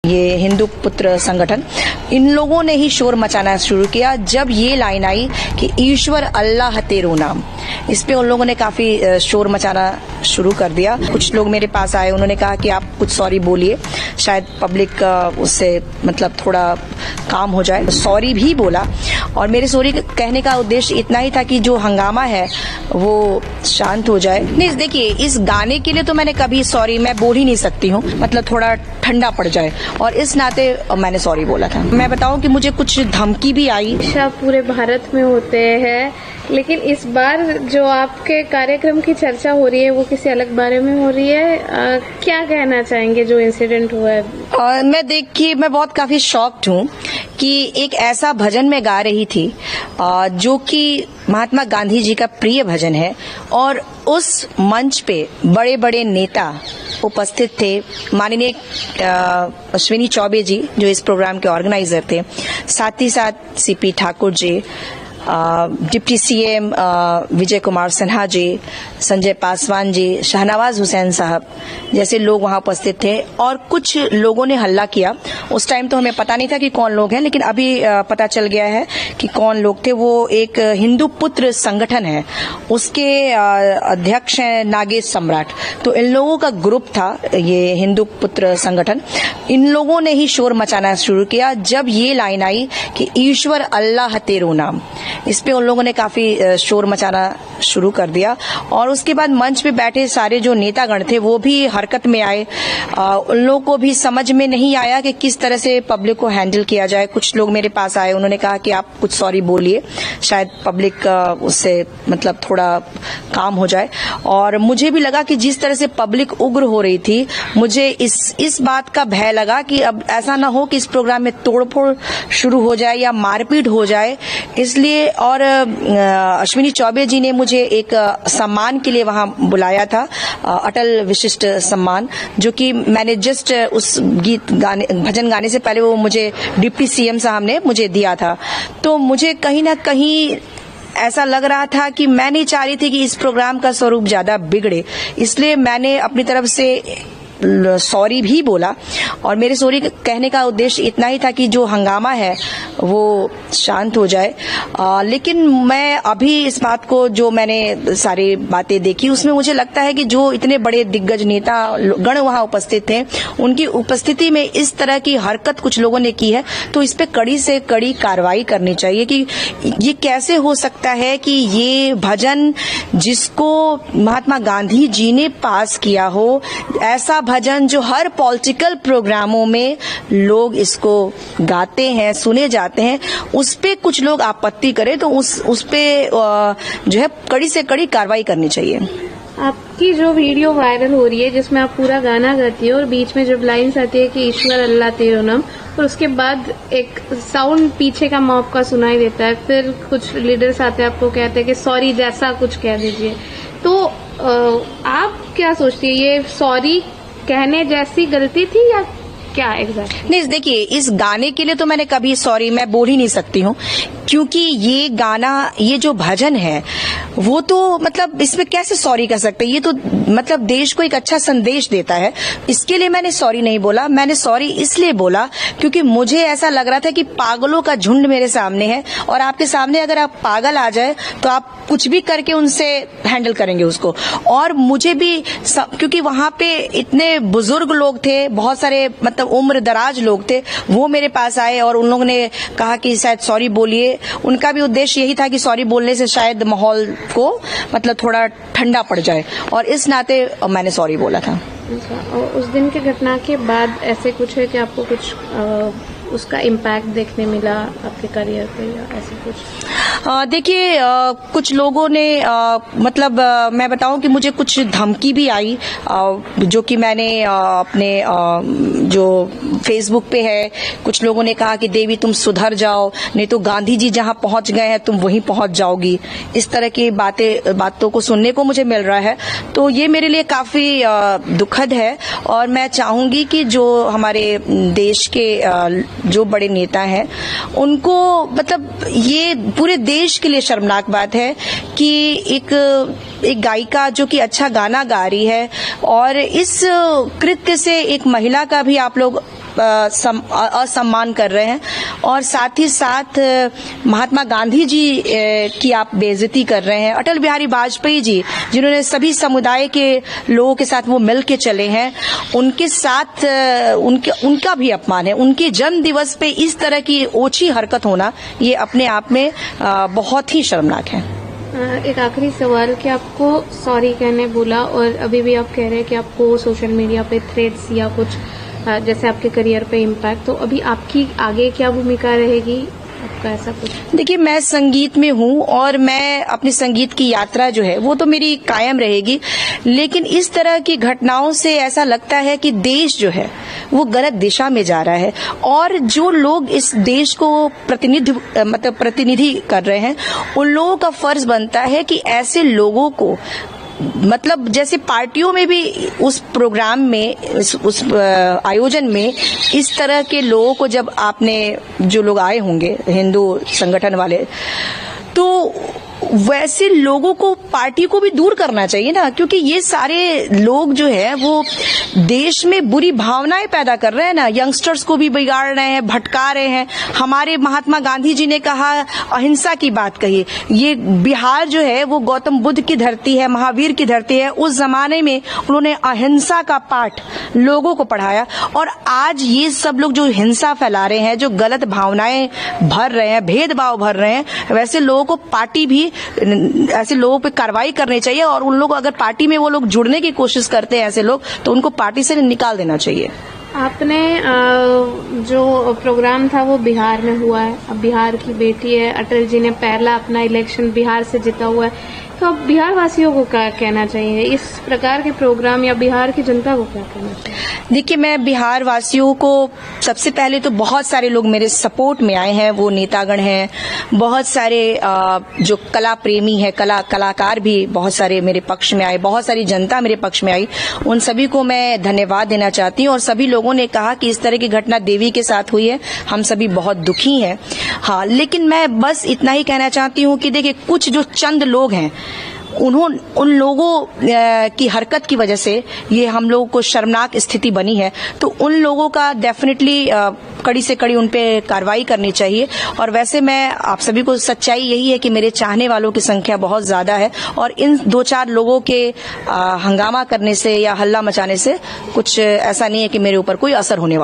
ये हिंदू पुत्र संगठन, इन लोगों ने ही शोर मचाना शुरू किया जब ये लाइन आई कि ईश्वर अल्लाह तेरो नाम। इस पे उन लोगों ने काफी शोर मचाना शुरू कर दिया। कुछ लोग मेरे पास आए, उन्होंने कहा कि आप कुछ सॉरी बोलिए, शायद पब्लिक उससे मतलब थोड़ा काम हो जाए। सॉरी भी बोला और मेरे सॉरी कहने का उद्देश्य इतना ही था कि जो हंगामा है वो शांत हो जाए। नहीं देखिए, इस गाने के लिए तो मैंने कभी सॉरी मैं बोल ही नहीं सकती हूँ, मतलब थोड़ा ठंडा पड़ जाए, और इस नाते मैंने सॉरी बोला था। मैं बताऊं कि मुझे कुछ धमकी भी आई। पूरे भारत में होते हैं, लेकिन इस बार जो आपके कार्यक्रम की चर्चा हो रही है वो किसी अलग बारे में हो रही है। क्या कहना चाहेंगे जो इंसिडेंट हुआ है? मैं देखिए, मैं बहुत काफी शॉक्ड हूँ कि एक ऐसा भजन मैं गा रही थी जो कि महात्मा गांधी जी का प्रिय भजन है, और उस मंच पे बड़े बड़े नेता उपस्थित थे। माननीय अश्विनी चौबे जी जो इस प्रोग्राम के ऑर्गेनाइजर थे, साथ ही साथ CP Thakur ji, deputy CM Vijay Kumar Sinha ji, Sanjay Paswan ji, Shahnawaz Hussain साहब जैसे लोग वहां उपस्थित थे। और कुछ लोगों ने हल्ला किया। उस टाइम तो हमें पता नहीं था कि कौन लोग हैं, लेकिन अभी पता चल गया है कि कौन लोग थे। वो एक हिंदू पुत्र संगठन है, उसके अध्यक्ष हैं नागेश सम्राट। तो इन लोगों का ग्रुप था ये हिंदू पुत्र संगठन। इन लोगों ने ही शोर मचाना शुरू किया जब ये लाइन आई कि ईश्वर अल्लाह तेरो नाम। इस पे उन लोगों ने काफी शोर मचाना शुरू कर दिया, और उसके बाद मंच पे बैठे सारे जो नेतागण थे वो भी हरकत में आए। उन लोगों को भी समझ में नहीं आया कि किस तरह से पब्लिक को हैंडल किया जाए। कुछ लोग मेरे पास आए, उन्होंने कहा कि आप कुछ सॉरी बोलिए, शायद पब्लिक उससे मतलब थोड़ा काम हो जाए। और मुझे भी लगा कि जिस तरह से पब्लिक उग्र हो रही थी, मुझे इस बात का भय लगा कि अब ऐसा ना हो कि इस प्रोग्राम में तोड़फोड़ शुरू हो जाए या मारपीट हो जाए। इसलिए और अश्विनी चौबे जी ने मुझे एक सम्मान के लिए वहां बुलाया था, अटल विशिष्ट सम्मान, जो कि मैंने जस्ट उस भजन गाने से पहले वो मुझे डिप्टी सीएम साहब ने मुझे दिया था। तो मुझे कहीं ना कहीं ऐसा लग रहा था कि मैं नहीं चाह रही थी कि इस प्रोग्राम का स्वरूप ज्यादा बिगड़े, इसलिए मैंने अपनी तरफ से सॉरी भी बोला। और मेरे सॉरी कहने का उद्देश्य इतना ही था कि जो हंगामा है वो शांत हो जाए। लेकिन मैं अभी इस बात को, जो मैंने सारी बातें देखी, उसमें मुझे लगता है कि जो इतने बड़े दिग्गज नेता गण वहां उपस्थित थे, उनकी उपस्थिति में इस तरह की हरकत कुछ लोगों ने की है, तो इस पे कड़ी से कड़ी कार्रवाई करनी चाहिए। कि ये कैसे हो सकता है कि ये भजन जिसको महात्मा गांधी जी ने पास किया हो, ऐसा भजन जो हर पॉलिटिकल प्रोग्रामों में लोग इसको गाते हैं, सुने जाते हैं, उस पे कुछ लोग आपत्ति करें तो उस पे जो है कड़ी से कड़ी कार्रवाई करनी चाहिए। आपकी जो वीडियो वायरल हो रही है जिसमें आप पूरा गाना गाती हो और बीच में जब लाइन्स आती है कि ईश्वर अल्लाह तेरो नाम, और उसके बाद एक साउंड पीछे का मॉब का सुनाई देता है, फिर कुछ लीडर्स आते हैं आपको कहते हैं कि सॉरी जैसा कुछ कह दीजिए, तो आप क्या सोचती है, ये सॉरी कहने जैसी गलती थी या क्या एग्जैक्टली? नहीं देखिए, इस गाने के लिए तो मैंने कभी सॉरी मैं बोल ही नहीं सकती हूँ, क्योंकि ये गाना, ये जो भजन है वो तो मतलब इसमें कैसे सॉरी कर सकते हैं? ये तो मतलब देश को एक अच्छा संदेश देता है, इसके लिए मैंने सॉरी नहीं बोला। मैंने सॉरी इसलिए बोला क्योंकि मुझे ऐसा लग रहा था कि पागलों का झुंड मेरे सामने है, और आपके सामने अगर आप पागल आ जाए तो आप कुछ भी करके उनसे हैंडल करेंगे उसको। और मुझे भी क्योंकि वहां पे इतने बुजुर्ग लोग थे, बहुत सारे मतलब उम्र दराज लोग थे, वो मेरे पास आए और उन लोगों ने कहा कि शायद सॉरी बोलिए। उनका भी उद्देश्य यही था कि सॉरी बोलने से शायद माहौल को मतलब थोड़ा ठंडा पड़ जाए, और इस नाते मैंने सॉरी बोला था। और उस दिन की घटना के बाद ऐसे कुछ है कि आपको कुछ उसका इम्पैक्ट देखने मिला आपके करियर पे या ऐसे कुछ? देखिए, कुछ लोगों ने मतलब मैं बताऊं कि मुझे कुछ धमकी भी आई, जो कि मैंने अपने जो फेसबुक पे है, कुछ लोगों ने कहा कि देवी तुम सुधर जाओ, नहीं तो गांधी जी जहां पहुंच गए हैं तुम वहीं पहुंच जाओगी। इस तरह की बातों को सुनने को मुझे मिल रहा है, तो ये मेरे लिए काफी दुखद है। और मैं चाहूंगी कि जो हमारे देश के जो बड़े नेता हैं उनको मतलब ये पूरे देश के लिए शर्मनाक बात है कि एक गायिका जो कि अच्छा गाना गा रही है, और इस कृत्य से एक महिला का भी आप लोग असम्मान कर रहे हैं और साथ ही साथ महात्मा गांधी जी की आप बेइज्जती कर रहे हैं। अटल बिहारी वाजपेयी जी, जिन्होंने सभी समुदाय के लोगों के साथ वो मिल के चले हैं, उनके साथ उनका भी अपमान है। उनके जन्म दिवस पे इस तरह की ओछी हरकत होना ये अपने आप में बहुत ही शर्मनाक है। एक आखिरी सवाल कि आपको सॉरी कहने बोला और अभी भी आप कह रहे हैं कि आपको सोशल मीडिया पे थ्रेड्स या कुछ जैसे आपके करियर पे इम्पैक्ट, तो अभी आपकी आगे क्या भूमिका रहेगी आपका, ऐसा कुछ? देखिए, मैं संगीत में हूँ और मैं अपनी संगीत की यात्रा जो है वो तो मेरी कायम रहेगी, लेकिन इस तरह की घटनाओं से ऐसा लगता है कि देश जो है वो गलत दिशा में जा रहा है और जो लोग इस देश को प्रतिनिधि कर रहे हैं उन लोगों का फर्ज बनता है कि ऐसे लोगों को जैसे पार्टियों में भी उस प्रोग्राम में उस आयोजन में इस तरह के लोगों को जब आपने जो लोग आए होंगे हिंदू संगठन वाले, तो वैसे लोगों को पार्टी को भी दूर करना चाहिए ना, क्योंकि ये सारे लोग जो है वो देश में बुरी भावनाएं पैदा कर रहे हैं ना, यंगस्टर्स को भी बिगाड़ रहे हैं, भटका रहे हैं। हमारे महात्मा गांधी जी ने कहा, अहिंसा की बात कही। ये बिहार जो है वो गौतम बुद्ध की धरती है, महावीर की धरती है। उस जमाने में उन्होंने अहिंसा का पाठ लोगों को पढ़ाया और आज ये सब लोग जो हिंसा फैला रहे हैं, जो गलत भावनाएं भर रहे हैं, भेदभाव भर रहे हैं, वैसे लोगों को पार्टी भी ऐसे लोगों पे कार्रवाई करनी चाहिए और उन लोग अगर पार्टी में वो लोग जुड़ने की कोशिश करते हैं ऐसे लोग, तो उनको पार्टी से निकाल देना चाहिए। आपने जो प्रोग्राम था वो बिहार में हुआ है, अब बिहार की बेटी है, अटल जी ने पहला अपना इलेक्शन बिहार से जीता हुआ है, तो अब बिहार वासियों को क्या कहना चाहिए इस प्रकार के प्रोग्राम, या बिहार की जनता को क्या कहना चाहिए? देखिए, मैं बिहार वासियों को सबसे पहले तो बहुत सारे लोग मेरे सपोर्ट में आए हैं, वो नेतागण हैं, बहुत सारे जो कला प्रेमी है, कलाकार भी बहुत सारे मेरे पक्ष में आए, बहुत सारी जनता मेरे पक्ष में आई। उन सभी को मैं धन्यवाद देना चाहती हूँ और सभी लोगों ने कहा कि इस तरह की घटना देवी के साथ हुई है, हम सभी बहुत दुखी हैं। हाँ, लेकिन मैं बस इतना ही कहना चाहती हूँ कि देखिए, कुछ जो चंद लोग हैं उन लोगों की हरकत की वजह से ये हम लोगों को शर्मनाक स्थिति बनी है, तो उन लोगों का डेफिनेटली कड़ी से कड़ी उन पे कार्रवाई करनी चाहिए। और वैसे मैं आप सभी को, सच्चाई यही है कि मेरे चाहने वालों की संख्या बहुत ज्यादा है और इन 2-4 लोगों के हंगामा करने से या हल्ला मचाने से कुछ ऐसा नहीं है कि मेरे ऊपर कोई असर होने वाला।